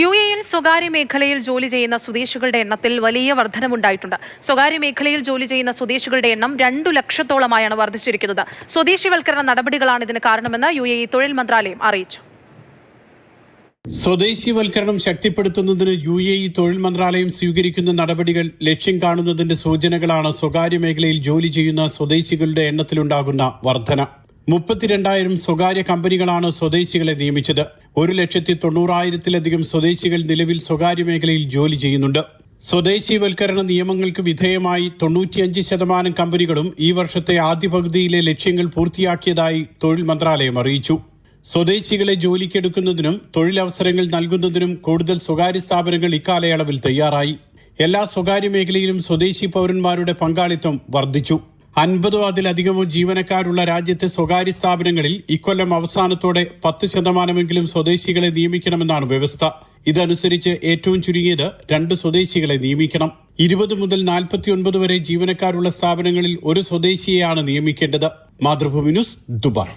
യുഎഇയിൽ സ്വകാര്യ മേഖലയിൽ ജോലി ചെയ്യുന്ന സ്വദേശികളുടെ എണ്ണത്തിൽ വലിയ വർധനവുണ്ടായിട്ടുണ്ട്. സ്വകാര്യ മേഖലയിൽ ജോലി ചെയ്യുന്ന സ്വദേശികളുടെ എണ്ണം 2 ലക്ഷത്തോളമായാണ് വർദ്ധിച്ചിരിക്കുന്നത്. സ്വദേശിവൽക്കരണ നടപടികളാണ് ഇതിന് കാരണമെന്ന് യുഎഇ തൊഴിൽ മന്ത്രാലയം അറിയിച്ചു. സ്വദേശിവൽക്കരണം ശക്തിപ്പെടുത്തുന്നതിന് യുഎഇ തൊഴിൽ മന്ത്രാലയം സ്വീകരിക്കുന്ന നടപടികൾ ലക്ഷ്യം കാണുന്നതിന്റെ സൂചനകളാണ് സ്വകാര്യ മേഖലയിൽ ജോലി ചെയ്യുന്ന സ്വദേശികളുടെ എണ്ണത്തിലുണ്ടാകുന്ന വർധന. 32,000 സ്വകാര്യ കമ്പനികളാണ് സ്വദേശികളെ നിയമിച്ചത്. 1,90,000-ലധികം സ്വദേശികൾ നിലവിൽ സ്വകാര്യ മേഖലയിൽ ജോലി ചെയ്യുന്നുണ്ട്. സ്വദേശിവൽക്കരണ നിയമങ്ങൾക്ക് വിധേയമായി 95% കമ്പനികളും ഈ വർഷത്തെ ആദ്യ പകുതിയിലെ ലക്ഷ്യങ്ങൾ പൂർത്തിയാക്കിയതായി തൊഴിൽ മന്ത്രാലയം അറിയിച്ചു. സ്വദേശികളെ ജോലിക്കെടുക്കുന്നതിനും തൊഴിലവസരങ്ങൾ നൽകുന്നതിനും കൂടുതൽ സ്വകാര്യ സ്ഥാപനങ്ങൾ ഇക്കാലയളവിൽ തയ്യാറായി. എല്ലാ സ്വകാര്യ മേഖലയിലും സ്വദേശി പൗരന്മാരുടെ പങ്കാളിത്തം വർദ്ധിച്ചു. 50 അതിലധികമോ ജീവനക്കാരുള്ള രാജ്യത്തെ സ്വകാര്യ സ്ഥാപനങ്ങളിൽ ഇക്കൊല്ലം അവസാനത്തോടെ 10% സ്വദേശികളെ നിയമിക്കണമെന്നാണ് വ്യവസ്ഥ. ഇതനുസരിച്ച് ഏറ്റവും ചുരുങ്ങിയത് 2 സ്വദേശികളെ നിയമിക്കണം. 20 മുതൽ 49 വരെ ജീവനക്കാരുള്ള സ്ഥാപനങ്ങളിൽ 1 സ്വദേശിയെയാണ് നിയമിക്കേണ്ടത്. Mathrubhumi news, Dubai.